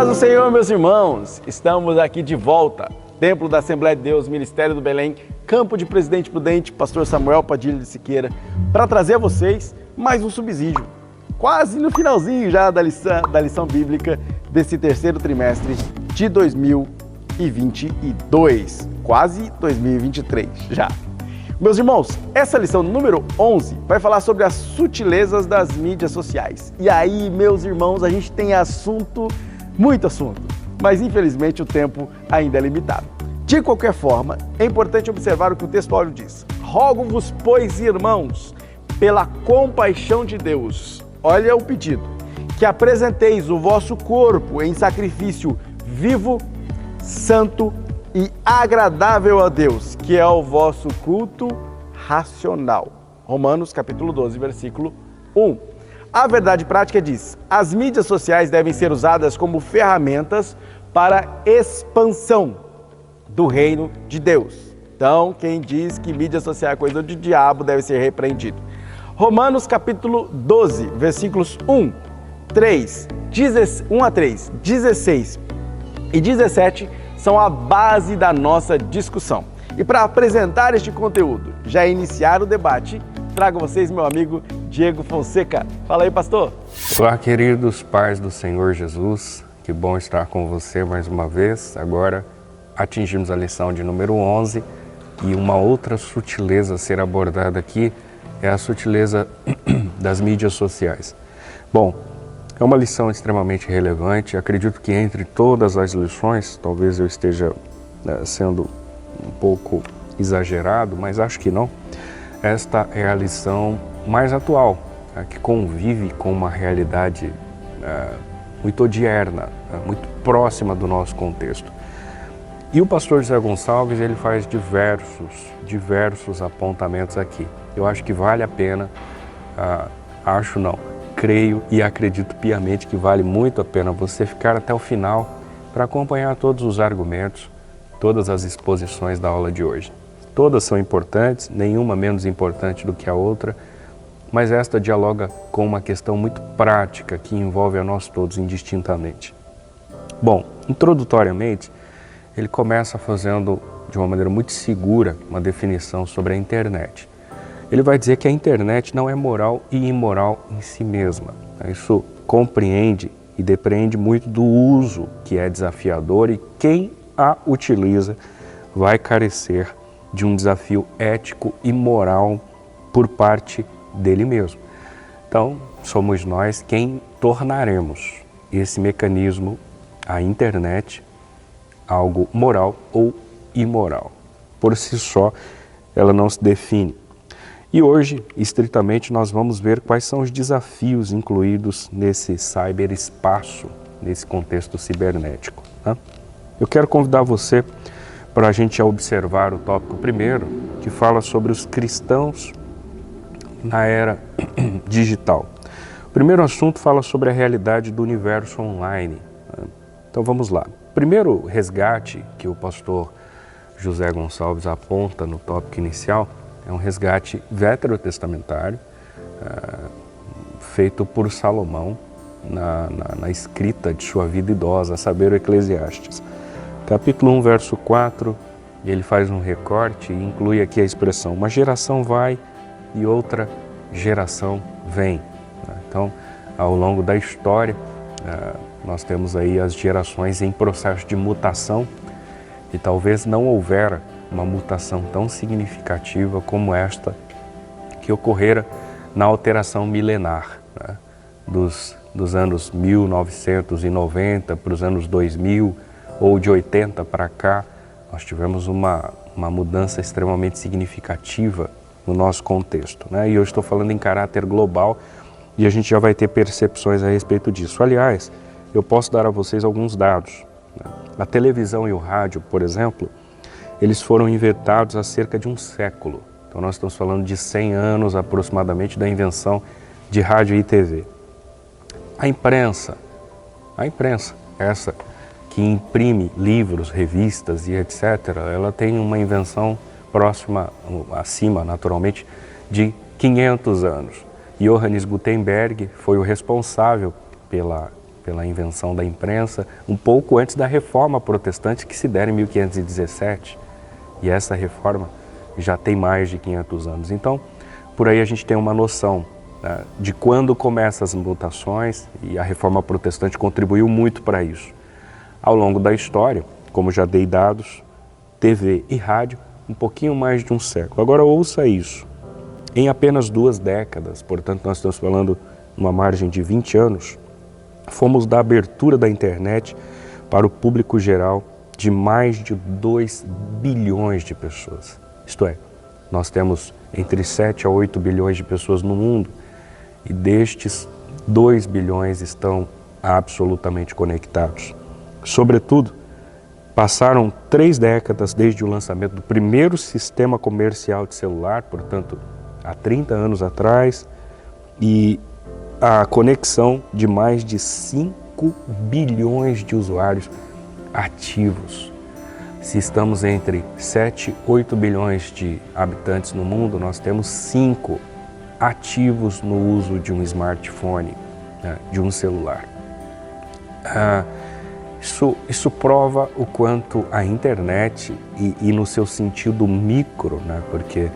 paz do Senhor, meus irmãos! Estamos aqui de volta. Templo da Assembleia de Deus, Ministério do Belém, Campo de Presidente Prudente, Pastor Samuel Padilha de Siqueira, para trazer a vocês mais um subsídio. Quase no finalzinho já da lição bíblica desse terceiro trimestre de 2022. Quase 2023 já. Meus irmãos, essa lição número 11 vai falar sobre as sutilezas das mídias sociais. E aí, meus irmãos, a gente tem assunto, muito assunto, mas infelizmente o tempo ainda é limitado. De qualquer forma, é importante observar o que o texto áureo diz. Rogo-vos, pois, irmãos, pela compaixão de Deus, olha o pedido, que apresenteis o vosso corpo em sacrifício vivo, santo e agradável a Deus, que é o vosso culto racional. Romanos capítulo 12, versículo 1. A verdade prática diz: as mídias sociais devem ser usadas como ferramentas para expansão do reino de Deus. Então, quem diz que mídia social é coisa do diabo deve ser repreendido. Romanos capítulo 12, versículos 1 a 3, 16 e 17 são a base da nossa discussão. E para apresentar este conteúdo, já iniciar o debate, trago a vocês meu amigo Diego Fonseca. Fala aí, pastor. Olá, queridos pais do Senhor Jesus. Que bom estar com você mais uma vez. Agora atingimos a lição de número 11 e uma outra sutileza a ser abordada aqui é a sutileza das mídias sociais. Bom, é uma lição extremamente relevante. Acredito que entre todas as lições, talvez eu esteja sendo um pouco exagerado, mas acho que não. Esta é a lição mais atual, que convive com uma realidade muito odierna, muito próxima do nosso contexto. E o pastor José Gonçalves, ele faz diversos apontamentos aqui. Eu acho que vale a pena, creio e acredito piamente que vale muito a pena você ficar até o final para acompanhar todos os argumentos, todas as exposições da aula de hoje. Todas são importantes, nenhuma menos importante do que a outra, mas esta dialoga com uma questão muito prática que envolve a nós todos indistintamente. Bom, introdutoriamente, ele começa fazendo de uma maneira muito segura uma definição sobre a internet. Ele vai dizer que a internet não é moral e imoral em si mesma. Isso compreende e depende muito do uso, que é desafiador, e quem a utiliza vai carecer de um desafio ético e moral por parte dele mesmo. Então, somos nós quem tornaremos esse mecanismo, a internet, algo moral ou imoral. Por si só, ela não se define. E hoje, estritamente, nós vamos ver quais são os desafios incluídos nesse cyberespaço, nesse contexto cibernético, né? Eu quero convidar você para a gente observar o tópico primeiro, que fala sobre os cristãos na era digital. O primeiro assunto fala sobre a realidade do universo online, né? Então vamos lá. O primeiro resgate que o pastor José Gonçalves aponta no tópico inicial é um resgate veterotestamentário, feito por Salomão na escrita de sua vida idosa, a saber, o Eclesiastes. Capítulo 1, verso 4, ele faz um recorte e inclui aqui a expressão: uma geração vai e outra geração vem. Então, ao longo da história, nós temos aí as gerações em processo de mutação e talvez não houvera uma mutação tão significativa como esta que ocorrera na alteração milenar, né? dos anos 1990 para os anos 2000 ou de 80 para cá, nós tivemos uma mudança extremamente significativa no nosso contexto, né? E eu estou falando em caráter global e a gente já vai ter percepções a respeito disso. Aliás, eu posso dar a vocês alguns dados, né? A televisão e o rádio, por exemplo, eles foram inventados há cerca de um século. Então nós estamos falando de 100 anos aproximadamente da invenção de rádio e TV. A imprensa, essa que imprime livros, revistas e etc., ela tem uma invenção próxima, acima naturalmente, de 500 anos. Johannes Gutenberg foi o responsável pela pela invenção da imprensa, um pouco antes da Reforma Protestante que se dera em 1517. E essa reforma já tem mais de 500 anos. Então, por aí a gente tem uma noção, né, de quando começam as mutações, e a Reforma Protestante contribuiu muito para isso. Ao longo da história, como já dei dados, TV e rádio, um pouquinho mais de um século. Agora ouça isso. Em apenas 2 décadas, portanto nós estamos falando numa margem de 20 anos, fomos da abertura da internet para o público geral de mais de 2 bilhões de pessoas. Isto é, nós temos entre 7 a 8 bilhões de pessoas no mundo e destes 2 bilhões estão absolutamente conectados. Sobretudo, passaram 3 décadas desde o lançamento do primeiro sistema comercial de celular, portanto, há 30 anos atrás, e a conexão de mais de 5 bilhões de usuários ativos. Se estamos entre 7 e 8 bilhões de habitantes no mundo, nós temos 5 ativos no uso de um smartphone, né, de um celular. Isso prova o quanto a internet, e no seu sentido micro, né, porque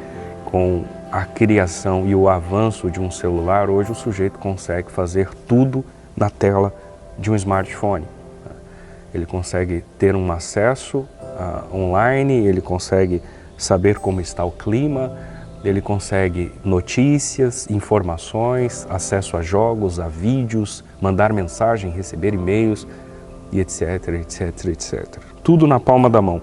com a criação e o avanço de um celular, hoje o sujeito consegue fazer tudo na tela de um smartphone. Ele consegue ter um acesso online, ele consegue saber como está o clima, ele consegue notícias, informações, acesso a jogos, a vídeos, mandar mensagem, receber e-mails, e etc, etc, etc. Tudo na palma da mão.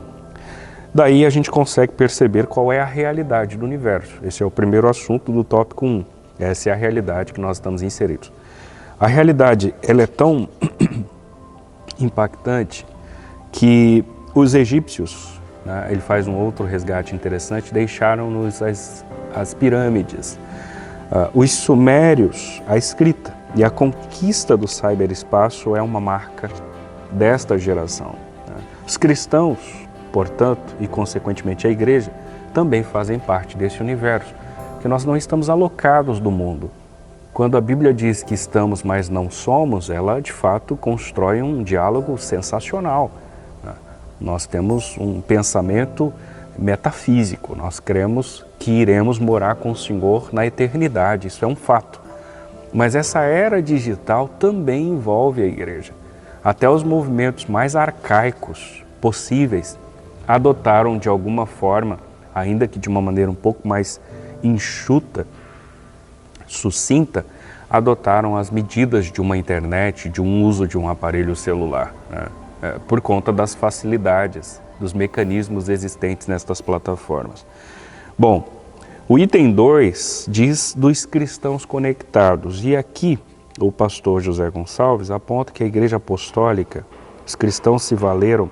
Daí a gente consegue perceber qual é a realidade do universo. Esse é o primeiro assunto do tópico 1. Essa é a realidade que nós estamos inseridos. A realidade, ela é tão impactante que os egípcios, né, ele faz um outro resgate interessante, deixaram-nos as pirâmides. Os sumérios, a escrita e a conquista do cyberespaço é uma marca desta geração. Né? Os cristãos, portanto, e consequentemente a igreja, também fazem parte desse universo, que nós não estamos alocados do mundo. Quando a Bíblia diz que estamos, mas não somos, ela de fato constrói um diálogo sensacional. Né? Nós temos um pensamento metafísico, nós cremos que iremos morar com o Senhor na eternidade, isso é um fato. Mas essa era digital também envolve a igreja. Até os movimentos mais arcaicos possíveis adotaram de alguma forma, ainda que de uma maneira um pouco mais enxuta, sucinta, adotaram as medidas de uma internet, de um uso de um aparelho celular, né? Por conta das facilidades, dos mecanismos existentes nestas plataformas. Bom, o item 2 diz dos cristãos conectados, e aqui o pastor José Gonçalves aponta que a Igreja Apostólica, os cristãos se valeram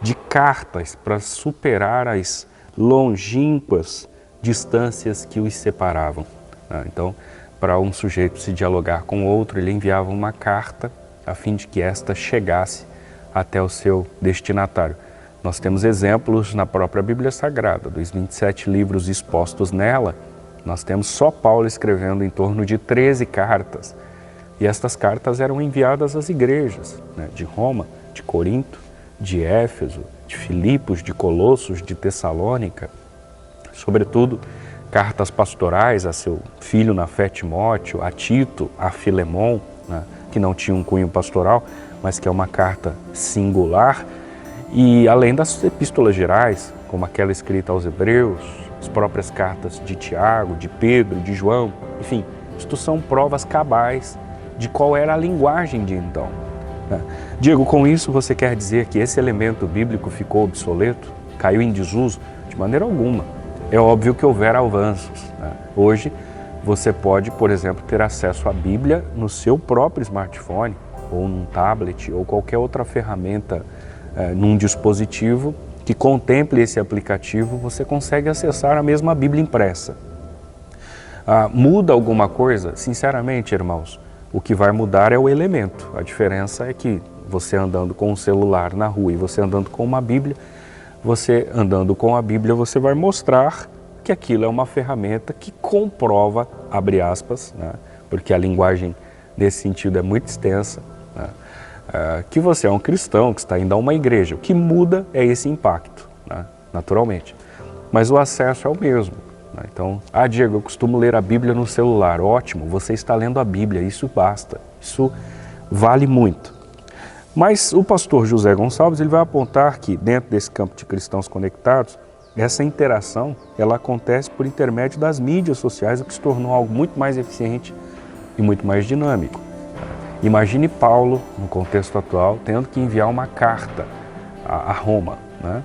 de cartas para superar as longínquas distâncias que os separavam. Então, para um sujeito se dialogar com outro, ele enviava uma carta a fim de que esta chegasse até o seu destinatário. Nós temos exemplos na própria Bíblia Sagrada, dos 27 livros expostos nela, nós temos só Paulo escrevendo em torno de 13 cartas. E estas cartas eram enviadas às igrejas, né, de Roma, de Corinto, de Éfeso, de Filipos, de Colossos, de Tessalônica, sobretudo cartas pastorais a seu filho na fé Timóteo, a Tito, a Filemon, né, que não tinha um cunho pastoral, mas que é uma carta singular, e além das epístolas gerais, como aquela escrita aos Hebreus, as próprias cartas de Tiago, de Pedro, de João, enfim, isto são provas cabais de qual era a linguagem de então. Diego, com isso você quer dizer que esse elemento bíblico ficou obsoleto, caiu em desuso? De maneira alguma. É óbvio que houver avanços. Né? Hoje você pode, por exemplo, ter acesso à Bíblia no seu próprio smartphone, ou num tablet, ou qualquer outra ferramenta, num dispositivo que contemple esse aplicativo, você consegue acessar a mesma Bíblia impressa. Muda alguma coisa? Sinceramente, irmãos, o que vai mudar é o elemento. A diferença é que você andando com um celular na rua e você andando com uma Bíblia, você andando com a Bíblia, você vai mostrar que aquilo é uma ferramenta que comprova, abre aspas, né? Porque a linguagem nesse sentido é muito extensa, né? que você é um cristão, que está indo a uma igreja. O que muda é esse impacto, né? Naturalmente. Mas o acesso é o mesmo. Né? Então, Diego, eu costumo ler a Bíblia no celular. Ótimo, você está lendo a Bíblia, isso basta. Isso vale muito. Mas o pastor José Gonçalves ele vai apontar que, dentro desse campo de cristãos conectados, essa interação ela acontece por intermédio das mídias sociais, o que se tornou algo muito mais eficiente e muito mais dinâmico. Imagine Paulo, no contexto atual, tendo que enviar uma carta a Roma, né?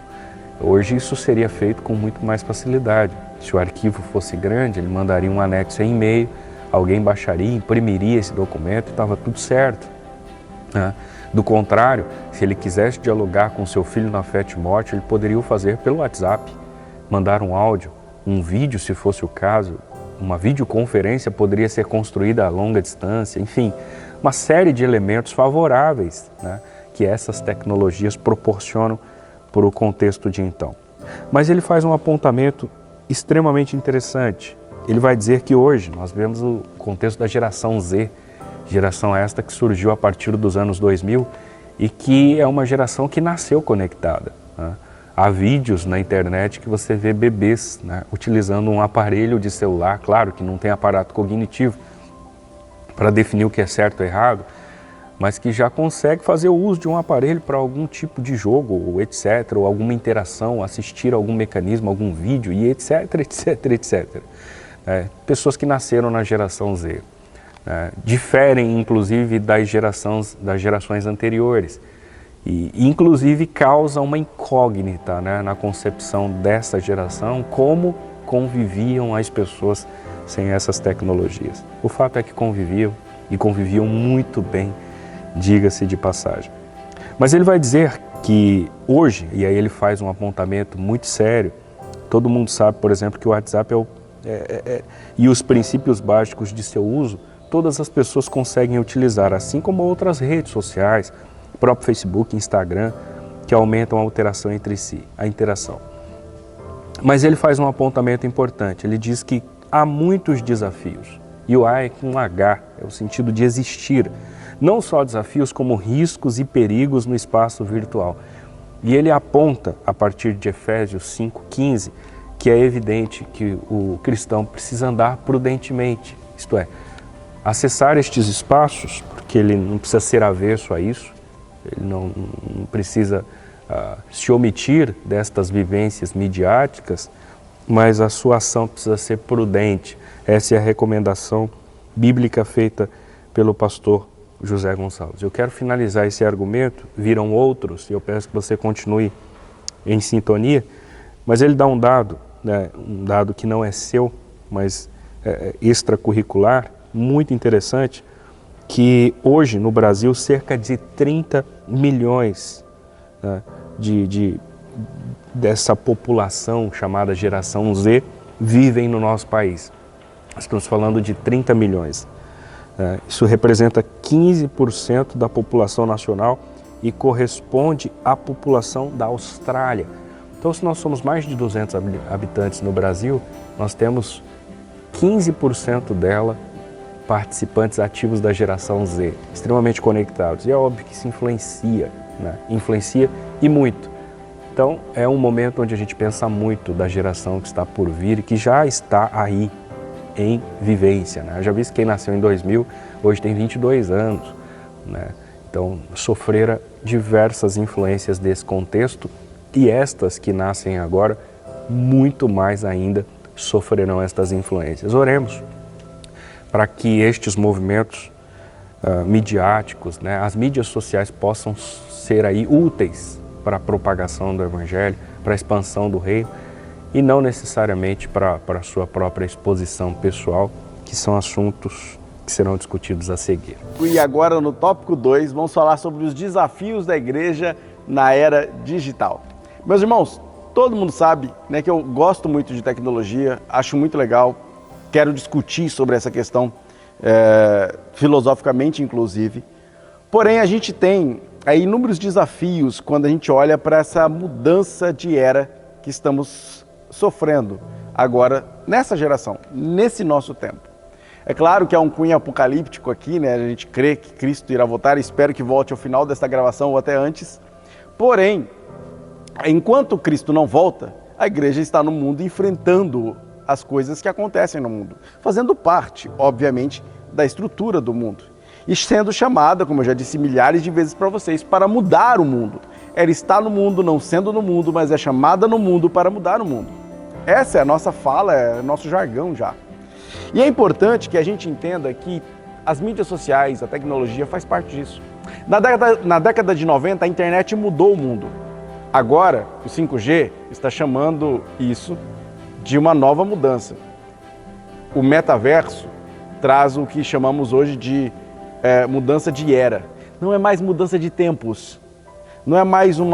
Hoje isso seria feito com muito mais facilidade. Se o arquivo fosse grande, ele mandaria um anexo em e-mail, alguém baixaria, imprimiria esse documento e estava tudo certo, né? Do contrário, se ele quisesse dialogar com seu filho na fé Timóteo, ele poderia o fazer pelo WhatsApp, mandar um áudio, um vídeo se fosse o caso, uma videoconferência poderia ser construída a longa distância, enfim, uma série de elementos favoráveis, né, que essas tecnologias proporcionam para o contexto de então. Mas ele faz um apontamento extremamente interessante. Ele vai dizer que hoje nós vemos o contexto da geração Z, geração esta que surgiu a partir dos anos 2000 e que é uma geração que nasceu conectada, né? Há vídeos na internet que você vê bebês, né, utilizando um aparelho de celular, claro que não tem aparato cognitivo para definir o que é certo ou errado, mas que já consegue fazer o uso de um aparelho para algum tipo de jogo, ou etc., ou alguma interação, assistir a algum mecanismo, algum vídeo, e etc., etc., etc. Pessoas que nasceram na geração Z. Diferem, inclusive, das gerações anteriores. E, inclusive, causa uma incógnita, né, na concepção dessa geração, como conviviam as pessoas sem essas tecnologias. O fato é que conviviam, e conviviam muito bem, diga-se de passagem. Mas ele vai dizer que hoje, e aí ele faz um apontamento muito sério, todo mundo sabe, por exemplo, que o WhatsApp e os princípios básicos de seu uso, todas as pessoas conseguem utilizar, assim como outras redes sociais, próprio Facebook, Instagram, que aumentam a interação entre si, a interação. Mas ele faz um apontamento importante, ele diz que há muitos desafios, e o A é com H, é o sentido de existir, não só desafios como riscos e perigos no espaço virtual. E ele aponta, a partir de Efésios 5,15, que é evidente que o cristão precisa andar prudentemente, isto é, acessar estes espaços, porque ele não precisa ser avesso a isso, ele não precisa se omitir destas vivências midiáticas, mas a sua ação precisa ser prudente. Essa é a recomendação bíblica feita pelo pastor José Gonçalves. Eu quero finalizar esse argumento, virão outros, e eu peço que você continue em sintonia, mas ele dá um dado, né, um dado que não é seu, mas extracurricular, muito interessante, que hoje no Brasil cerca de 30 milhões, né, dessa população chamada geração Z vivem no nosso país. Estamos falando de 30 milhões. Isso representa 15% da população nacional e corresponde à população da Austrália. Então, se nós somos mais de 200 habitantes no Brasil, nós temos 15% dela participantes ativos da geração Z, extremamente conectados. E é óbvio que isso influencia, né? Influencia e muito. Então, é um momento onde a gente pensa muito da geração que está por vir e que já está aí em vivência, né? Eu já vi que quem nasceu em 2000, hoje tem 22 anos, né? Então, sofrera diversas influências desse contexto e estas que nascem agora, muito mais ainda, sofrerão estas influências. Oremos para que estes movimentos midiáticos, né, as mídias sociais possam ser aí úteis para a propagação do Evangelho, para a expansão do reino e não necessariamente para a sua própria exposição pessoal, que são assuntos que serão discutidos a seguir. E agora no tópico 2 vamos falar sobre os desafios da igreja na era digital. Meus irmãos, todo mundo sabe, né, que eu gosto muito de tecnologia, acho muito legal, quero discutir sobre essa questão filosoficamente, inclusive. Porém, a gente tem aí inúmeros desafios quando a gente olha para essa mudança de era que estamos sofrendo agora nessa geração, nesse nosso tempo. É claro que há um cunho apocalíptico aqui, né? A gente crê que Cristo irá voltar, espero que volte ao final desta gravação ou até antes. Porém, enquanto Cristo não volta, a igreja está no mundo enfrentando as coisas que acontecem no mundo, fazendo parte, obviamente, da estrutura do mundo. E sendo chamada, como eu já disse milhares de vezes para vocês, para mudar o mundo. Ela está no mundo, não sendo no mundo, mas é chamada no mundo para mudar o mundo. Essa é a nossa fala, é o nosso jargão já. E é importante que a gente entenda que as mídias sociais, a tecnologia faz parte disso. Na década de 90, a internet mudou o mundo. Agora, o 5G está chamando isso de uma nova mudança. O metaverso traz o que chamamos hoje de mudança de era. Não é mais mudança de tempos. Não é mais um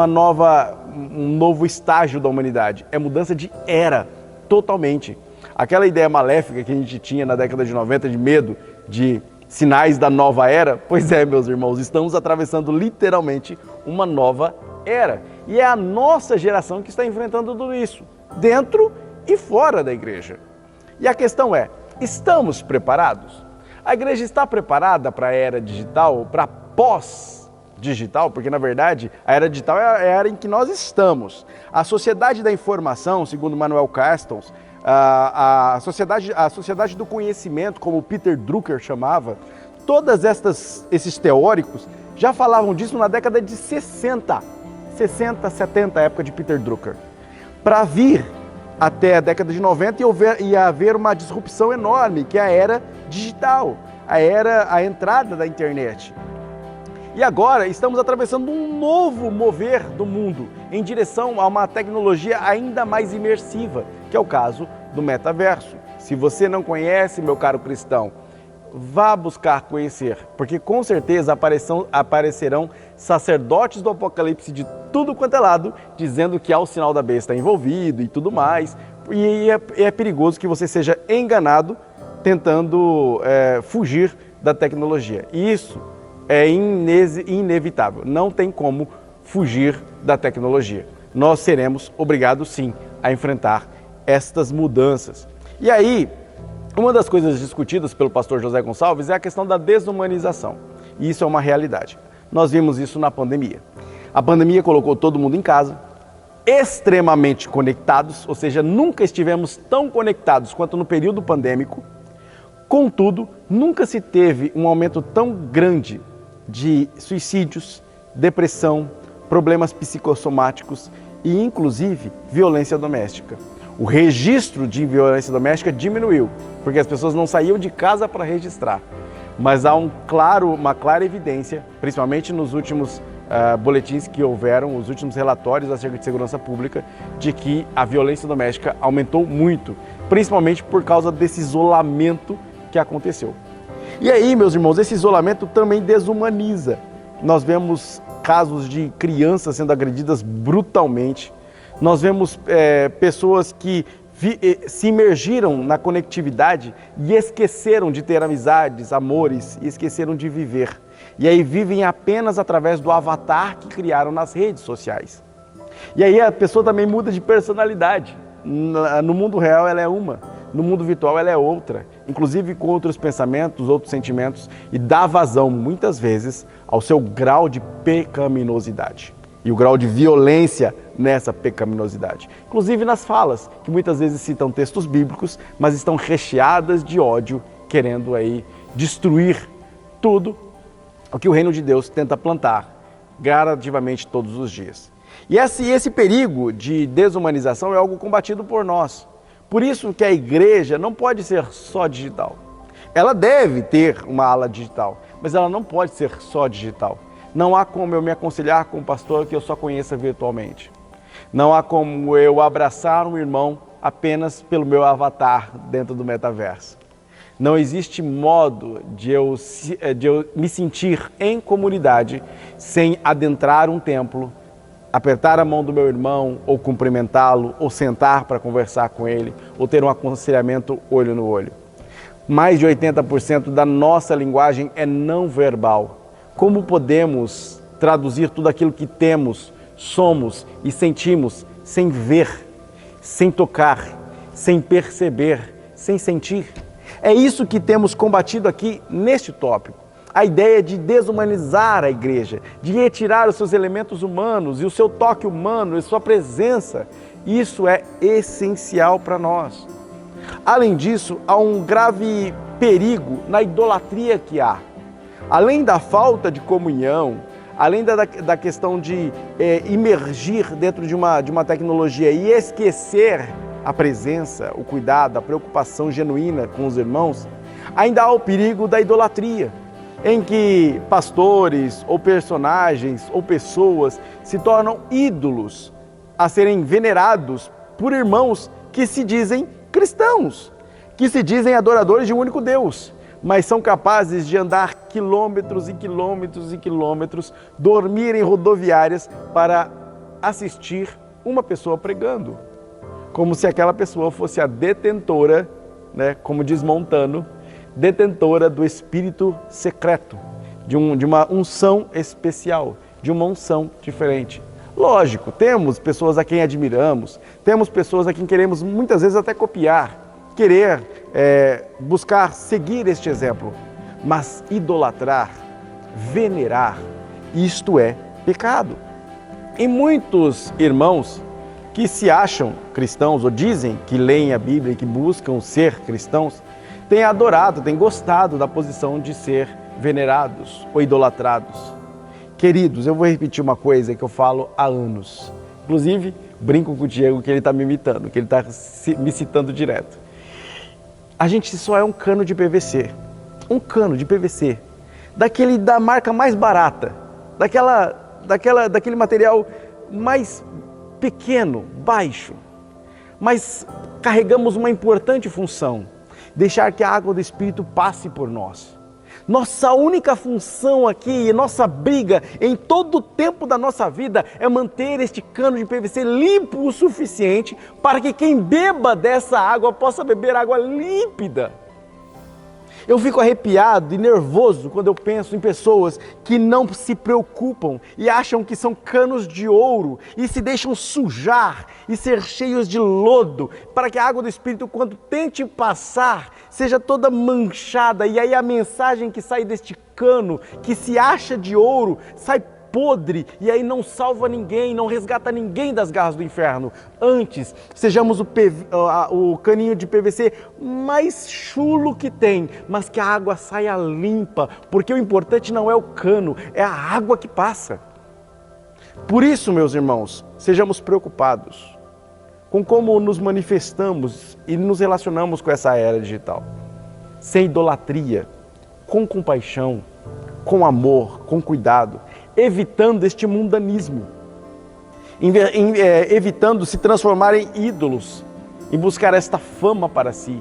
novo estágio da humanidade. É mudança de era, totalmente. Aquela ideia maléfica que a gente tinha na década de 90 de medo de sinais da nova era, pois é, meus irmãos, estamos atravessando literalmente uma nova era. E é a nossa geração que está enfrentando tudo isso, dentro e fora da igreja. E a questão é, estamos preparados? A igreja está preparada para a era digital, para pós-digital? Porque, na verdade, a era digital é a era em que nós estamos. A sociedade da informação, segundo Manuel Castells, a sociedade do conhecimento, como Peter Drucker chamava, todos esses teóricos já falavam disso na década de 60, 70, época de Peter Drucker. Para vir até a década de 90 ia haver uma disrupção enorme, que é a era digital, a entrada da internet. E agora estamos atravessando um novo mover do mundo em direção a uma tecnologia ainda mais imersiva, que é o caso do metaverso. Se você não conhece, meu caro cristão, vá buscar conhecer, porque com certeza aparecerão sacerdotes do Apocalipse de tudo quanto é lado, dizendo que há o sinal da besta envolvido e tudo mais, e é perigoso que você seja enganado tentando fugir da tecnologia. E isso é inevitável, não tem como fugir da tecnologia. Nós seremos obrigados sim a enfrentar estas mudanças. E aí, uma das coisas discutidas pelo pastor José Gonçalves é a questão da desumanização. E isso é uma realidade. Nós vimos isso na pandemia. A pandemia colocou todo mundo em casa, extremamente conectados, ou seja, nunca estivemos tão conectados quanto no período pandêmico. Contudo, nunca se teve um aumento tão grande de suicídios, depressão, problemas psicossomáticos e, inclusive, violência doméstica. O registro de violência doméstica diminuiu, porque as pessoas não saíam de casa para registrar. Mas há uma clara evidência, principalmente nos últimos boletins que houveram, os últimos relatórios acerca de segurança pública, de que a violência doméstica aumentou muito, principalmente por causa desse isolamento que aconteceu. E aí, meus irmãos, esse isolamento também desumaniza. Nós vemos casos de crianças sendo agredidas brutalmente. Nós vemos pessoas que se imergiram na conectividade e esqueceram de ter amizades, amores, e esqueceram de viver. E aí vivem apenas através do avatar que criaram nas redes sociais. E aí a pessoa também muda de personalidade. No mundo real ela é uma, no mundo virtual ela é outra, inclusive com outros pensamentos, outros sentimentos, e dá vazão, muitas vezes, ao seu grau de pecaminosidade e o grau de violência nessa pecaminosidade. Inclusive nas falas, que muitas vezes citam textos bíblicos, mas estão recheadas de ódio, querendo aí destruir tudo o que o reino de Deus tenta plantar gradativamente todos os dias. E esse perigo de desumanização é algo combatido por nós. Por isso que a igreja não pode ser só digital. Ela deve ter uma ala digital, mas ela não pode ser só digital. Não há como eu me aconselhar com um pastor que eu só conheça virtualmente. Não há como eu abraçar um irmão apenas pelo meu avatar dentro do metaverso. Não existe modo de eu me sentir em comunidade sem adentrar um templo, apertar a mão do meu irmão, ou cumprimentá-lo, ou sentar para conversar com ele, ou ter um aconselhamento olho no olho. Mais de 80% da nossa linguagem é não verbal. Como podemos traduzir tudo aquilo que temos, somos e sentimos sem ver, sem tocar, sem perceber, sem sentir? É isso que temos combatido aqui neste tópico. A ideia de desumanizar a igreja, de retirar os seus elementos humanos e o seu toque humano e sua presença. Isso é essencial para nós. Além disso, há um grave perigo na idolatria que há. Além da falta de comunhão, além da questão de imergir dentro de uma tecnologia e esquecer a presença, o cuidado, a preocupação genuína com os irmãos, ainda há o perigo da idolatria, em que pastores ou personagens ou pessoas se tornam ídolos a serem venerados por irmãos que se dizem cristãos, que se dizem adoradores de um único Deus, mas são capazes de andar quilômetros e quilômetros e quilômetros, dormir em rodoviárias para assistir uma pessoa pregando, como se aquela pessoa fosse a detentora, como diz Montano, detentora do espírito secreto, de uma unção especial, de uma unção diferente. Lógico, temos pessoas a quem admiramos, temos pessoas a quem queremos muitas vezes até copiar, querer buscar seguir este exemplo, mas idolatrar, venerar, isto é pecado. E muitos irmãos que se acham cristãos ou dizem que leem a Bíblia e que buscam ser cristãos, têm adorado, têm gostado da posição de ser venerados ou idolatrados. Queridos, eu vou repetir uma coisa que eu falo há anos. Inclusive, brinco com o Diego que ele está me imitando, que ele está me citando direto. A gente só é um cano de PVC. Um cano de PVC. Da marca mais barata. Daquele material mais pequeno, baixo. Mas carregamos uma importante função. Deixar que a água do Espírito passe por nós. Nossa única função aqui, nossa briga em todo o tempo da nossa vida é manter este cano de PVC limpo o suficiente para que quem beba dessa água possa beber água límpida. Eu fico arrepiado e nervoso quando eu penso em pessoas que não se preocupam e acham que são canos de ouro e se deixam sujar e ser cheios de lodo para que a água do Espírito, quando tente passar, seja toda manchada e aí a mensagem que sai deste cano, que se acha de ouro, sai podre e aí não salva ninguém, não resgata ninguém das garras do inferno. Antes, sejamos o caninho de PVC mais chulo que tem, mas que a água saia limpa, porque o importante não é o cano, é a água que passa. Por isso, meus irmãos, sejamos preocupados com como nos manifestamos e nos relacionamos com essa era digital. Sem idolatria, com compaixão, com amor, com cuidado, evitando este mundanismo, evitando se transformar em ídolos, em buscar esta fama para si.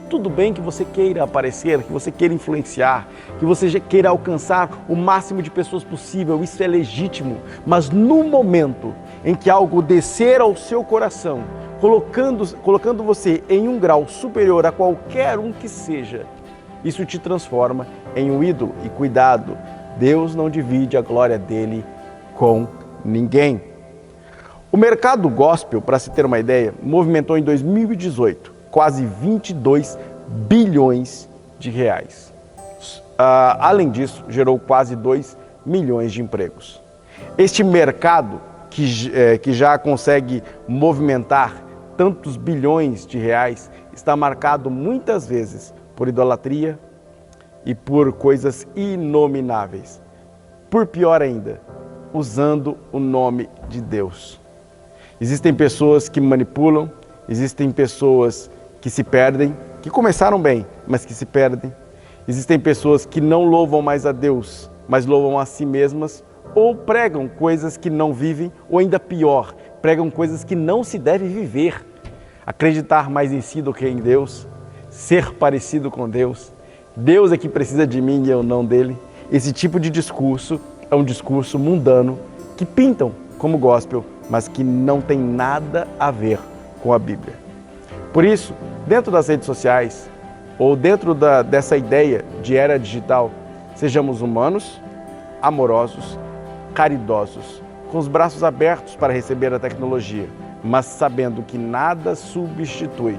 Tudo bem que você queira aparecer, que você queira influenciar, que você queira alcançar o máximo de pessoas possível, isso é legítimo, mas no momento em que algo descer ao seu coração, colocando você em um grau superior a qualquer um que seja, isso te transforma em um ídolo. E cuidado, Deus não divide a glória dele com ninguém. O mercado gospel, para se ter uma ideia, movimentou em 2018 quase 22 bilhões de reais. Além disso, gerou quase 2 milhões de empregos. Este mercado, que já consegue movimentar tantos bilhões de reais, está marcado muitas vezes por idolatria e por coisas inomináveis. Por pior ainda, usando o nome de Deus. Existem pessoas que manipulam, existem pessoas que se perdem, que começaram bem, mas que se perdem. Existem pessoas que não louvam mais a Deus, mas louvam a si mesmas, ou pregam coisas que não vivem, ou ainda pior, pregam coisas que não se deve viver. Acreditar mais em si do que em Deus, ser parecido com Deus. Deus é que precisa de mim e eu não dele. Esse tipo de discurso é um discurso mundano que pintam como gospel, mas que não tem nada a ver com a Bíblia. Por isso, dentro das redes sociais, ou dentro dessa ideia de era digital, sejamos humanos, amorosos, caridosos, com os braços abertos para receber a tecnologia, mas sabendo que nada substitui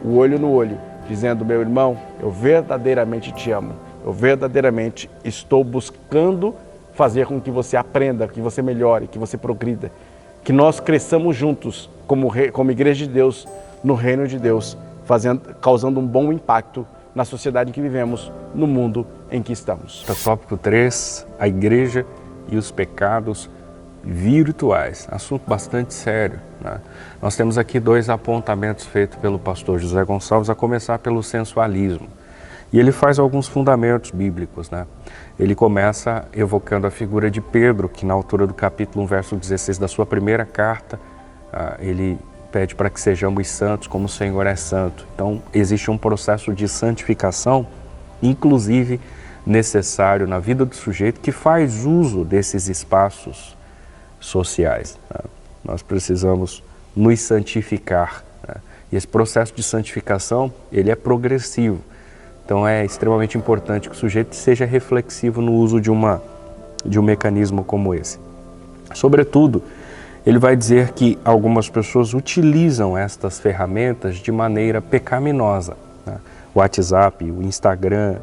o olho no olho dizendo: meu irmão, eu verdadeiramente te amo, eu verdadeiramente estou buscando fazer com que você aprenda, que você melhore, que você progrida, que nós cresçamos juntos como igreja de Deus, no reino de Deus, causando um bom impacto na sociedade em que vivemos, no mundo em que estamos. Tópico 3, a igreja e os pecados virtuais. Assunto bastante sério, né? Nós temos aqui 2 apontamentos feitos pelo pastor José Gonçalves, a começar pelo sensualismo. E ele faz alguns fundamentos bíblicos, né? Ele começa evocando a figura de Pedro, que na altura do capítulo 1, verso 16 da sua primeira carta, ele pede para que sejamos santos como o Senhor é santo. Então, existe um processo de santificação, inclusive necessário na vida do sujeito que faz uso desses espaços sociais, né? Nós precisamos nos santificar, né? E esse processo de santificação, ele é progressivo. Então é extremamente importante que o sujeito seja reflexivo no uso de um mecanismo como esse. Sobretudo, ele vai dizer que algumas pessoas utilizam estas ferramentas de maneira pecaminosa, né? O WhatsApp, o Instagram,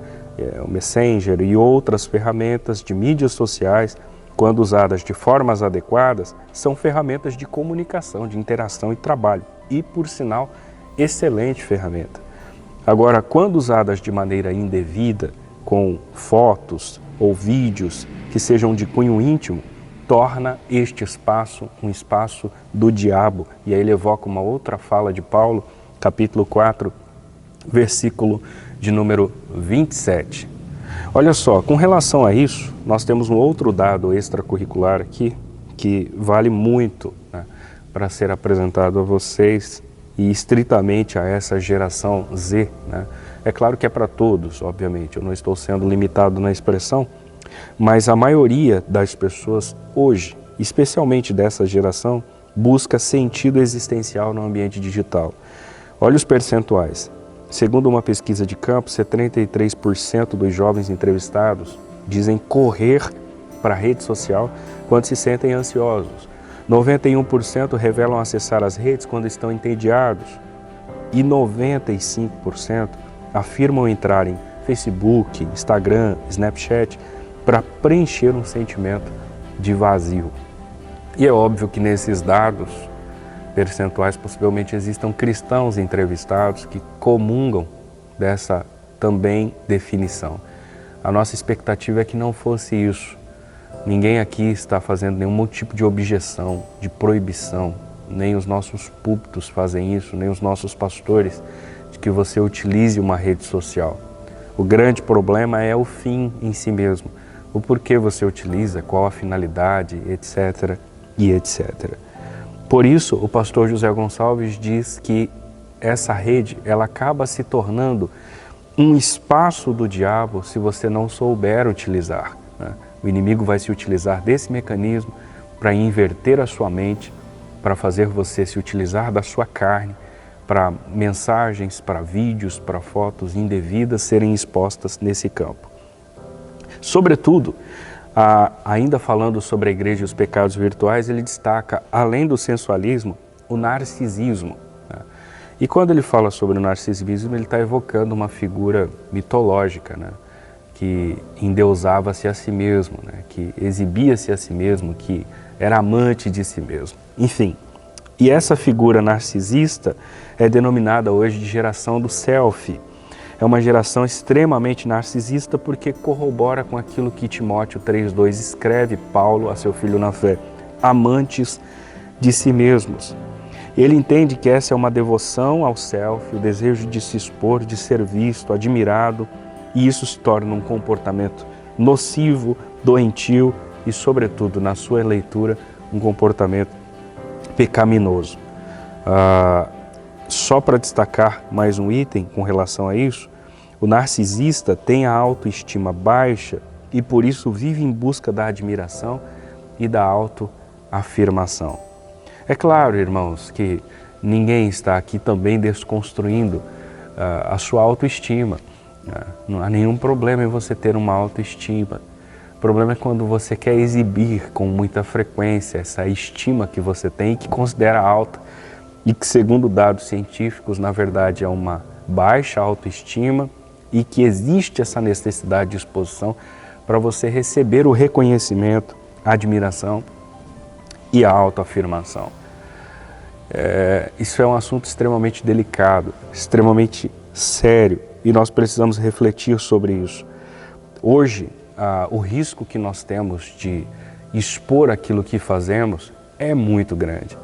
o Messenger e outras ferramentas de mídias sociais, quando usadas de formas adequadas, são ferramentas de comunicação, de interação e trabalho. E, por sinal, excelente ferramenta. Agora, quando usadas de maneira indevida, com fotos ou vídeos que sejam de cunho íntimo, torna este espaço um espaço do diabo. E aí ele evoca uma outra fala de Paulo, capítulo 4, versículo de número 27. Olha só, com relação a isso, nós temos um outro dado extracurricular aqui, que vale muito, né, para ser apresentado a vocês e estritamente a essa geração Z, né? É claro que é para todos, obviamente, eu não estou sendo limitado na expressão, mas a maioria das pessoas hoje, especialmente dessa geração, busca sentido existencial no ambiente digital. Olha os percentuais. Segundo uma pesquisa de campo, 73% dos jovens entrevistados dizem correr para a rede social quando se sentem ansiosos. 91% revelam acessar as redes quando estão entediados. E 95% afirmam entrar em Facebook, Instagram, Snapchat para preencher um sentimento de vazio. E é óbvio que nesses dados percentuais possivelmente existam cristãos entrevistados que comungam dessa também definição. A nossa expectativa é que não fosse isso. Ninguém aqui está fazendo nenhum tipo de objeção, de proibição, nem os nossos púlpitos fazem isso, nem os nossos pastores, de que você utilize uma rede social. O grande problema é o fim em si mesmo, o porquê você utiliza, qual a finalidade, etc. e etc. Por isso, o pastor José Gonçalves diz que essa rede, ela acaba se tornando um espaço do diabo se você não souber utilizar, né? O inimigo vai se utilizar desse mecanismo para inverter a sua mente, para fazer você se utilizar da sua carne, para mensagens, para vídeos, para fotos indevidas serem expostas nesse campo. Sobretudo, ainda falando sobre a igreja e os pecados virtuais, ele destaca, além do sensualismo, o narcisismo, né? E quando ele fala sobre o narcisismo, ele está evocando uma figura mitológica, né? Que endeusava-se a si mesmo, né? Que exibia-se a si mesmo, que era amante de si mesmo. Enfim, e essa figura narcisista é denominada hoje de geração do selfie. É uma geração extremamente narcisista porque corrobora com aquilo que Timóteo 3,2 escreve Paulo a seu filho na fé: amantes de si mesmos. Ele entende que essa é uma devoção ao selfie, o desejo de se expor, de ser visto, admirado, e isso se torna um comportamento nocivo, doentio e, sobretudo, na sua leitura, um comportamento pecaminoso. Só para destacar mais um item com relação a isso, o narcisista tem a autoestima baixa e por isso vive em busca da admiração e da autoafirmação. É claro, irmãos, que ninguém está aqui também desconstruindo a sua autoestima. Não há nenhum problema em você ter uma autoestima. O problema é quando você quer exibir com muita frequência essa estima que você tem e que considera alta e que, segundo dados científicos, na verdade é uma baixa autoestima e que existe essa necessidade de exposição para você receber o reconhecimento, a admiração e a autoafirmação. Isso é um assunto extremamente delicado, extremamente sério, e nós precisamos refletir sobre isso. Hoje, o risco que nós temos de expor aquilo que fazemos é muito grande.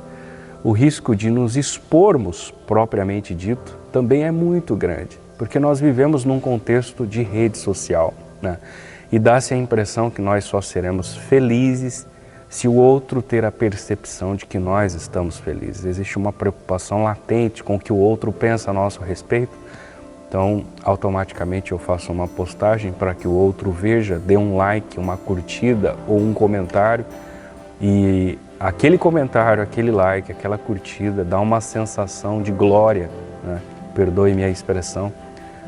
O risco de nos expormos, propriamente dito, também é muito grande, porque nós vivemos num contexto de rede social, né? E dá-se a impressão que nós só seremos felizes se o outro ter a percepção de que nós estamos felizes. Existe uma preocupação latente com o que o outro pensa a nosso respeito, então automaticamente eu faço uma postagem para que o outro veja, dê um like, uma curtida ou um comentário, e aquele comentário, aquele like, aquela curtida dá uma sensação de glória, né? Perdoe-me a expressão,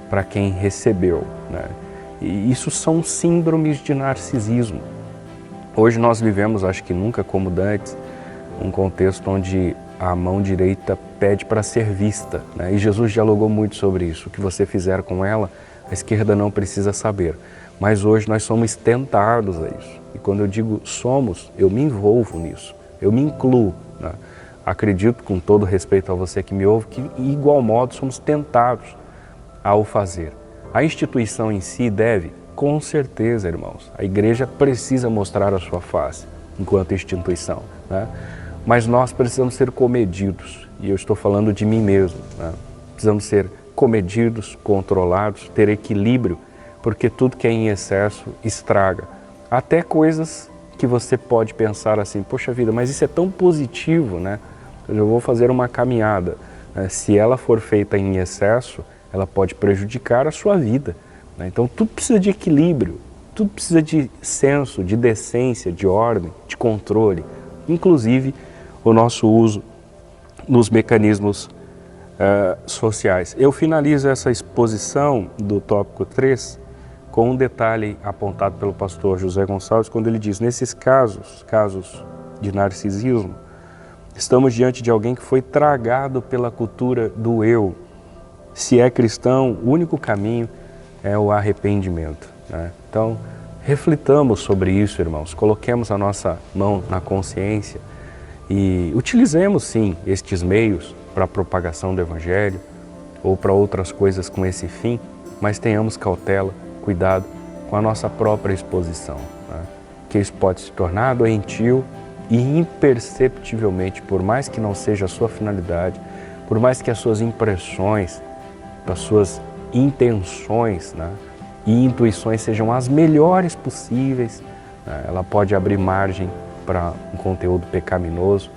para quem recebeu, né? E isso são síndromes de narcisismo. Hoje nós vivemos, acho que nunca como dantes, um contexto onde a mão direita pede para ser vista, né? E Jesus dialogou muito sobre isso. O que você fizer com ela, a esquerda não precisa saber. Mas hoje nós somos tentados a isso. E quando eu digo somos, eu me envolvo nisso, eu me incluo, né? Acredito, com todo respeito a você que me ouve, que de igual modo somos tentados ao fazer. A instituição em si deve, com certeza, irmãos, a igreja precisa mostrar a sua face enquanto instituição, né? Mas nós precisamos ser comedidos, e eu estou falando de mim mesmo, né? Precisamos ser comedidos, controlados, ter equilíbrio, porque tudo que é em excesso estraga. Até coisas que você pode pensar assim, poxa vida, mas isso é tão positivo, né? Eu vou fazer uma caminhada, né? Se ela for feita em excesso, ela pode prejudicar a sua vida, né? Então tudo precisa de equilíbrio, tudo precisa de senso, de decência, de ordem, de controle, inclusive o nosso uso nos mecanismos sociais. Eu finalizo essa exposição do tópico 3 com um detalhe apontado pelo pastor José Gonçalves, quando ele diz, nesses casos de narcisismo, estamos diante de alguém que foi tragado pela cultura do eu. Se é cristão, o único caminho é o arrependimento, né? Então, reflitamos sobre isso, irmãos, coloquemos a nossa mão na consciência e utilizemos sim estes meios para a propagação do Evangelho ou para outras coisas com esse fim, mas tenhamos cautela, cuidado com a nossa própria exposição, né? Que isso pode se tornar doentio e imperceptivelmente, por mais que não seja a sua finalidade, por mais que as suas impressões, as suas intenções, né, e intuições sejam as melhores possíveis, né, ela pode abrir margem para um conteúdo pecaminoso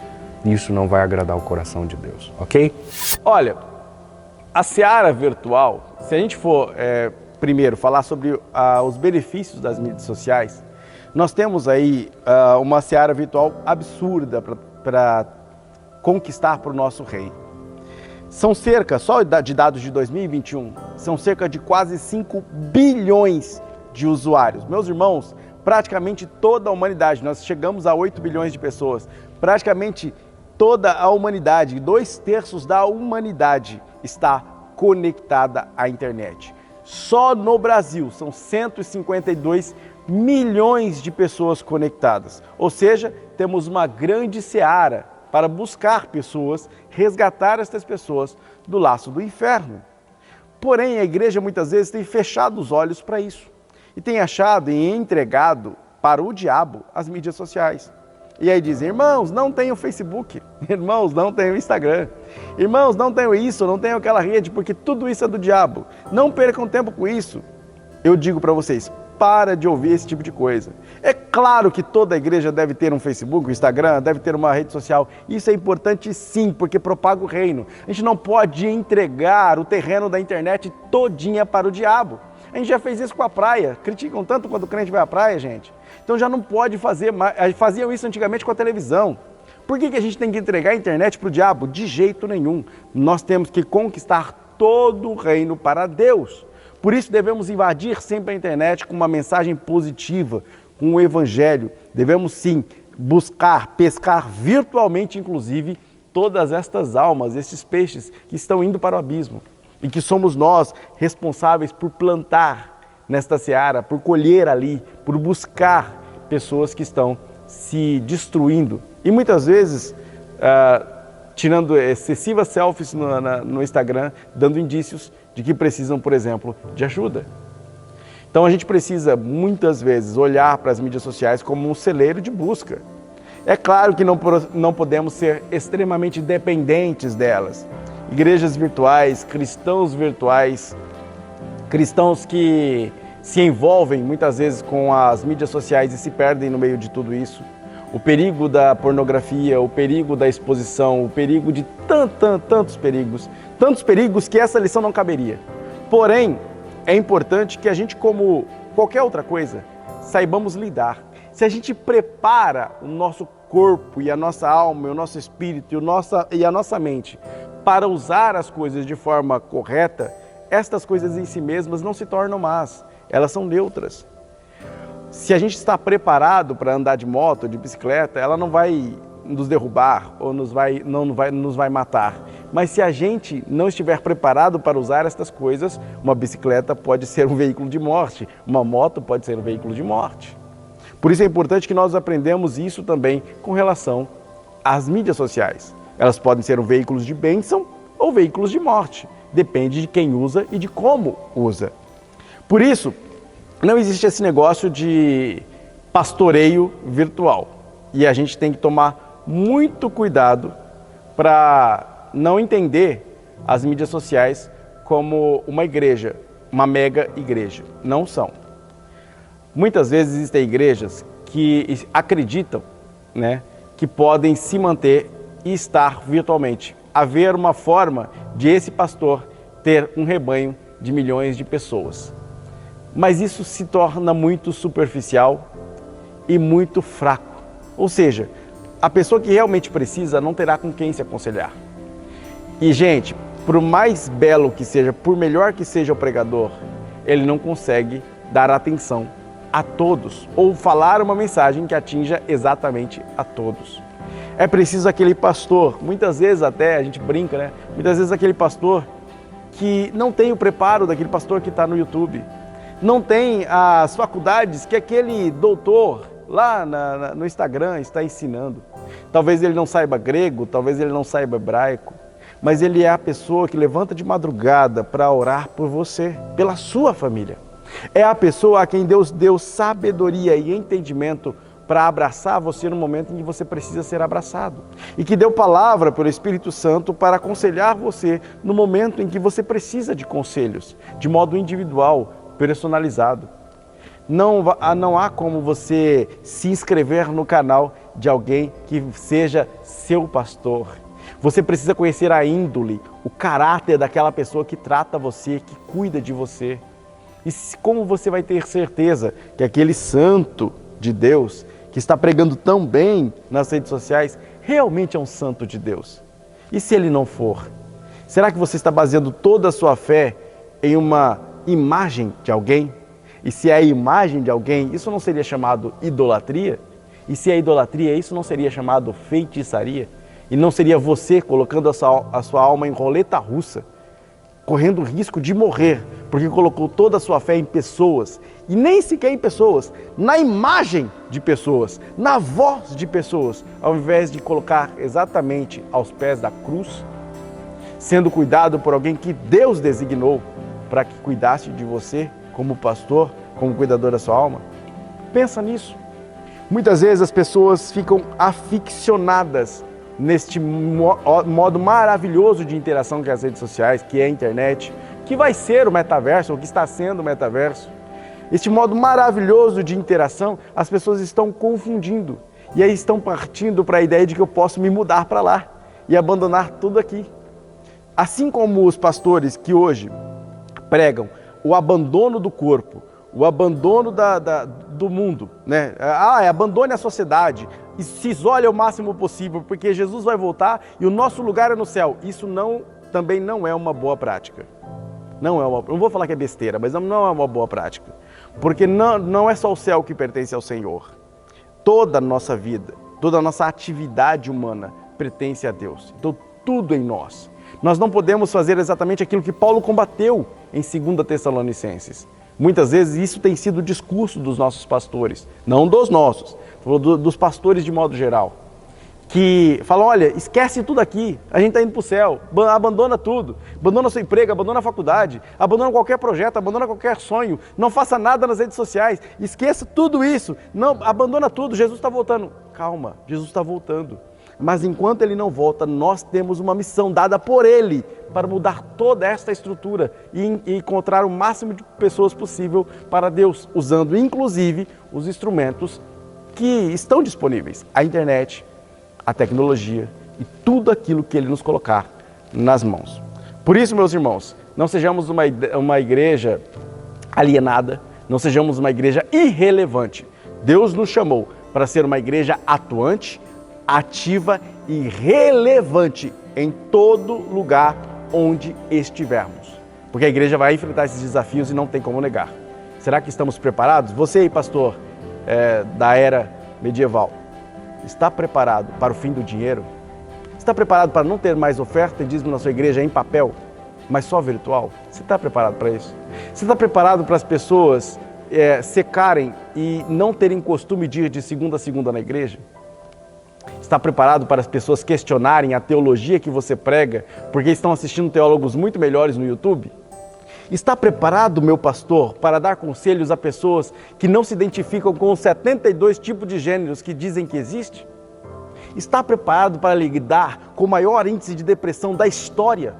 e isso não vai agradar o coração de Deus, ok? Olha, a seara virtual, se a gente for primeiro falar sobre os benefícios das mídias sociais, nós temos aí uma seara virtual absurda para conquistar para o nosso reino. São cerca, só de dados de 2021, são cerca de quase 5 bilhões de usuários. Meus irmãos, praticamente toda a humanidade, nós chegamos a 8 bilhões de pessoas, praticamente toda a humanidade, 2/3 da humanidade está conectada à internet. Só no Brasil são 152 milhões de pessoas conectadas, ou seja, temos uma grande seara para buscar pessoas, resgatar essas pessoas do laço do inferno. Porém, a igreja muitas vezes tem fechado os olhos para isso e tem achado e entregado para o diabo as mídias sociais. E aí dizem, irmãos, não tenho Facebook, irmãos, não tenho Instagram, irmãos, não tenho isso, não tenho aquela rede, porque tudo isso é do diabo. Não percam tempo com isso. Eu digo para vocês, para de ouvir esse tipo de coisa. É claro que toda a igreja deve ter um Facebook, um Instagram, deve ter uma rede social. Isso é importante sim, porque propaga o reino. A gente não pode entregar o terreno da internet todinha para o diabo. A gente já fez isso com a praia. Criticam tanto quando o crente vai à praia, gente. Então já não pode fazer mais. Faziam isso antigamente com a televisão. Por que a gente tem que entregar a internet para o diabo? De jeito nenhum. Nós temos que conquistar todo o reino para Deus. Por isso devemos invadir sempre a internet com uma mensagem positiva, com o evangelho. Devemos sim buscar, pescar virtualmente, inclusive, todas estas almas, esses peixes que estão indo para o abismo. e que somos nós responsáveis por plantar nesta seara, por colher ali, por buscar pessoas que estão se destruindo e muitas vezes tirando excessivas selfies no Instagram, dando indícios de que precisam, por exemplo, de ajuda. Então a gente precisa muitas vezes olhar para as mídias sociais como um celeiro de busca. É claro que não podemos ser extremamente dependentes delas. Igrejas virtuais, cristãos que se envolvem muitas vezes com as mídias sociais e se perdem no meio de tudo isso. O perigo da pornografia, o perigo da exposição, o perigo de tantos perigos que essa lição não caberia. Porém, é importante que a gente, como qualquer outra coisa, saibamos lidar. Se a gente prepara o nosso corpo e a nossa alma, o nosso espírito e a nossa mente para usar as coisas de forma correta, estas coisas em si mesmas não se tornam más, elas são neutras. Se a gente está preparado para andar de moto, de bicicleta, ela não vai nos derrubar ou nos vai matar. Mas se a gente não estiver preparado para usar estas coisas, uma bicicleta pode ser um veículo de morte, uma moto pode ser um veículo de morte. Por isso é importante que nós aprendamos isso também com relação às mídias sociais. Elas podem ser veículos de bênção ou veículos de morte. Depende de quem usa e de como usa. Por isso, não existe esse negócio de pastoreio virtual. E a gente tem que tomar muito cuidado para não entender as mídias sociais como uma igreja, uma mega igreja. Não são. Muitas vezes existem igrejas que acreditam, que podem se manter e estar virtualmente. Haver uma forma de esse pastor ter um rebanho de milhões de pessoas. Mas isso se torna muito superficial e muito fraco. Ou seja, a pessoa que realmente precisa não terá com quem se aconselhar. E, gente, por mais belo que seja, por melhor que seja o pregador, ele não consegue dar atenção a todos ou falar uma mensagem que atinja exatamente a todos. É preciso aquele pastor, muitas vezes até a gente brinca, muitas vezes aquele pastor que não tem o preparo daquele pastor que está no YouTube, não tem as faculdades que aquele doutor lá no Instagram está ensinando. Talvez ele não saiba grego, talvez ele não saiba hebraico, mas ele é a pessoa que levanta de madrugada para orar por você, pela sua família. É a pessoa a quem Deus deu sabedoria e entendimento para abraçar você no momento em que você precisa ser abraçado. E que deu palavra pelo Espírito Santo para aconselhar você no momento em que você precisa de conselhos, de modo individual, personalizado. Não há como você se inscrever no canal de alguém que seja seu pastor. Você precisa conhecer a índole, o caráter daquela pessoa que trata você, que cuida de você. E como você vai ter certeza que aquele santo de Deus, que está pregando tão bem nas redes sociais, realmente é um santo de Deus? E se ele não for? Será que você está baseando toda a sua fé em uma imagem de alguém? E se é a imagem de alguém, isso não seria chamado idolatria? E se é idolatria, isso não seria chamado feitiçaria? E não seria você colocando a sua alma em roleta russa, correndo o risco de morrer, porque colocou toda a sua fé em pessoas, e nem sequer em pessoas, na imagem de pessoas, na voz de pessoas, ao invés de colocar exatamente aos pés da cruz, sendo cuidado por alguém que Deus designou para que cuidasse de você como pastor, como cuidador da sua alma? Pensa nisso. Muitas vezes as pessoas ficam aficionadas neste modo maravilhoso de interação que é as redes sociais, que é a internet, que vai ser o metaverso, ou que está sendo o metaverso. Este modo maravilhoso de interação, as pessoas estão confundindo. E aí estão partindo para a ideia de que eu posso me mudar para lá e abandonar tudo aqui. Assim como os pastores que hoje pregam o abandono do corpo, o abandono do mundo, abandone a sociedade e se isole o máximo possível, porque Jesus vai voltar e o nosso lugar é no céu. Isso também não é uma boa prática. Não vou falar que é besteira, mas não é uma boa prática. Porque não é só o céu que pertence ao Senhor. Toda a nossa vida, toda a nossa atividade humana pertence a Deus. Então tudo em nós. Nós não podemos fazer exatamente aquilo que Paulo combateu em 2 Tessalonicenses. Muitas vezes isso tem sido o discurso dos nossos pastores, não dos nossos, dos pastores de modo geral, que falam, olha, esquece tudo aqui, a gente está indo para o céu, abandona tudo, abandona seu emprego, abandona a faculdade, abandona qualquer projeto, abandona qualquer sonho, não faça nada nas redes sociais, esqueça tudo isso, não, abandona tudo, Jesus está voltando. Calma, Jesus está voltando. Mas enquanto Ele não volta, nós temos uma missão dada por Ele para mudar toda esta estrutura e encontrar o máximo de pessoas possível para Deus, usando inclusive os instrumentos que estão disponíveis, a internet, a tecnologia e tudo aquilo que Ele nos colocar nas mãos. Por isso, meus irmãos, não sejamos uma igreja alienada, não sejamos uma igreja irrelevante. Deus nos chamou para ser uma igreja atuante, ativa e relevante em todo lugar onde estivermos. Porque a igreja vai enfrentar esses desafios e não tem como negar. Será que estamos preparados? Você aí, pastor, da era medieval, está preparado para o fim do dinheiro? Está preparado para não ter mais oferta e dízimo na sua igreja em papel, mas só virtual? Você está preparado para isso? Você está preparado para as pessoas secarem e não terem costume de ir de segunda a segunda na igreja? Está preparado para as pessoas questionarem a teologia que você prega, porque estão assistindo teólogos muito melhores no YouTube? Está preparado, meu pastor, para dar conselhos a pessoas que não se identificam com os 72 tipos de gêneros que dizem que existe? Está preparado para lidar com o maior índice de depressão da história?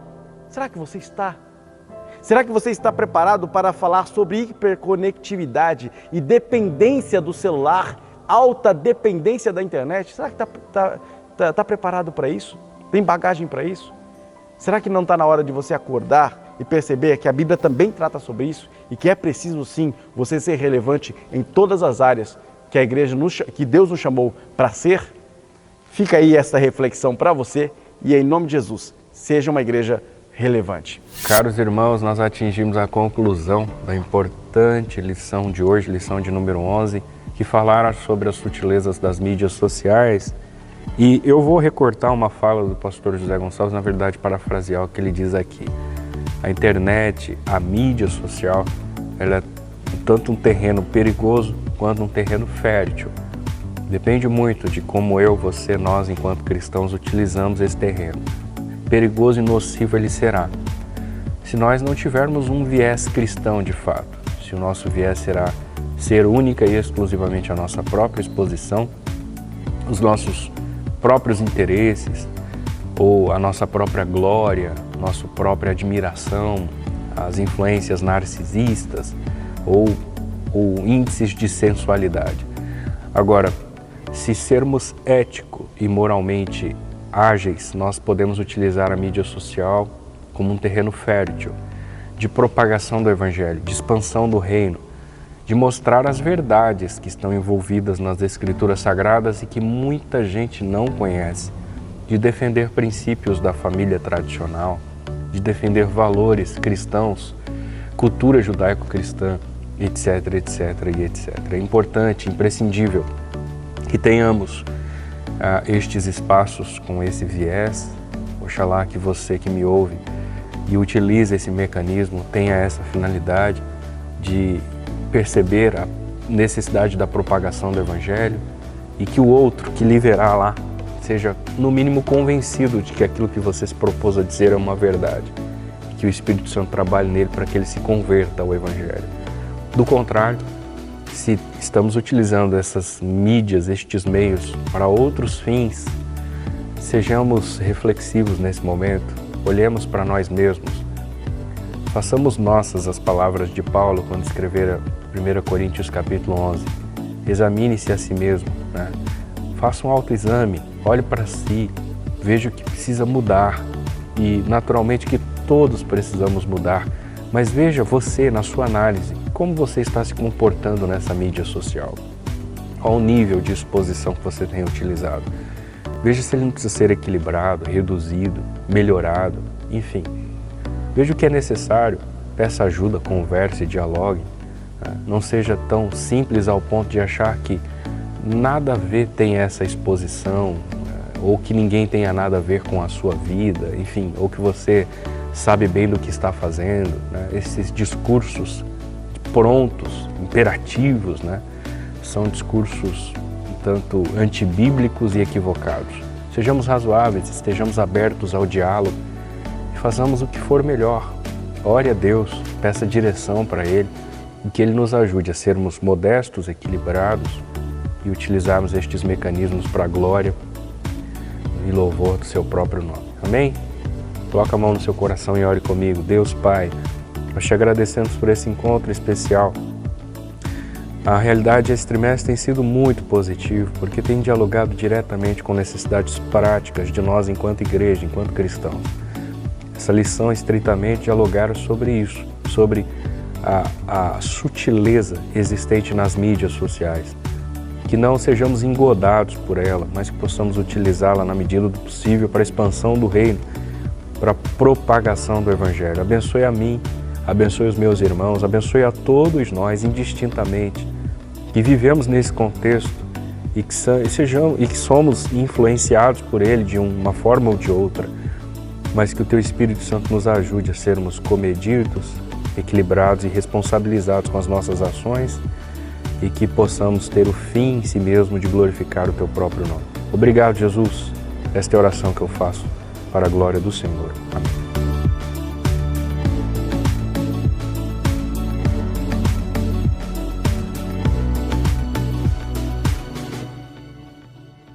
Será que você está? Será que você está preparado para falar sobre hiperconectividade e dependência do celular, alta dependência da internet? Será que está preparado para isso? Tem bagagem para isso? Será que não está na hora de você acordar e perceber que a Bíblia também trata sobre isso e que é preciso sim você ser relevante em todas as áreas que a igreja, que Deus nos chamou para ser? Fica aí essa reflexão para você e em nome de Jesus, seja uma igreja relevante. Caros irmãos, nós atingimos a conclusão da importante lição de hoje, lição de número 11, que falaram sobre as sutilezas das mídias sociais. E eu vou recortar uma fala do pastor José Gonçalves, na verdade parafrasear o que ele diz aqui. A internet, a mídia social, ela é tanto um terreno perigoso quanto um terreno fértil. Depende muito de como eu, você, nós, enquanto cristãos, utilizamos esse terreno. Perigoso e nocivo ele será, se nós não tivermos um viés cristão de fato. Se o nosso viés será ser única e exclusivamente a nossa própria exposição, os nossos próprios interesses, ou a nossa própria glória, nossa própria admiração, as influências narcisistas ou índices de sensualidade. Agora, se sermos ético e moralmente ágeis, nós podemos utilizar a mídia social como um terreno fértil de propagação do Evangelho, de expansão do reino, de mostrar as verdades que estão envolvidas nas Escrituras Sagradas e que muita gente não conhece, de defender princípios da família tradicional, de defender valores cristãos, cultura judaico-cristã, etc, etc e etc. É importante, imprescindível que tenhamos estes espaços com esse viés. Oxalá que você que me ouve e utiliza esse mecanismo tenha essa finalidade de perceber a necessidade da propagação do Evangelho e que o outro que lhe verá lá seja no mínimo convencido de que aquilo que você se propôs a dizer é uma verdade, que o Espírito Santo trabalhe nele para que ele se converta ao Evangelho. Do contrário, se estamos utilizando essas mídias, estes meios para outros fins, sejamos reflexivos nesse momento, olhemos para nós mesmos, façamos nossas as palavras de Paulo quando escrever 1 Coríntios capítulo 11. Examine-se a si mesmo, né? Faça um autoexame, olhe para si, veja o que precisa mudar e naturalmente que todos precisamos mudar, mas veja você na sua análise, como você está se comportando nessa mídia social, qual o nível de exposição que você tem utilizado. Veja se ele não precisa ser equilibrado, reduzido, melhorado, enfim. Veja o que é necessário, peça ajuda, converse, dialogue. Não seja tão simples ao ponto de achar que nada a ver tem essa exposição, ou que ninguém tenha nada a ver com a sua vida, enfim, ou que você sabe bem do que está fazendo, né? Esses discursos prontos, imperativos, né? São discursos um tanto antibíblicos e equivocados. Sejamos razoáveis, estejamos abertos ao diálogo e façamos o que for melhor. Ore a Deus, peça direção para Ele e que Ele nos ajude a sermos modestos, equilibrados e utilizarmos estes mecanismos para a glória e louvor do seu próprio nome. Amém? Coloca a mão no seu coração e ore comigo. Deus Pai, nós te agradecemos por esse encontro especial. A realidade desse trimestre tem sido muito positivo, porque tem dialogado diretamente com necessidades práticas de nós enquanto igreja, enquanto cristãos. Essa lição é estritamente dialogar sobre isso, sobre a sutileza existente nas mídias sociais. Que não sejamos engodados por ela, mas que possamos utilizá-la na medida do possível para a expansão do reino, para a propagação do Evangelho. Abençoe a mim, abençoe os meus irmãos, abençoe a todos nós indistintamente, que vivemos nesse contexto e que somos influenciados por ele de uma forma ou de outra, mas que o Teu Espírito Santo nos ajude a sermos comedidos, equilibrados e responsabilizados com as nossas ações e que possamos ter o fim em si mesmo de glorificar o Teu próprio nome. Obrigado, Jesus. Esta é a oração que eu faço para a glória do Senhor. Amém.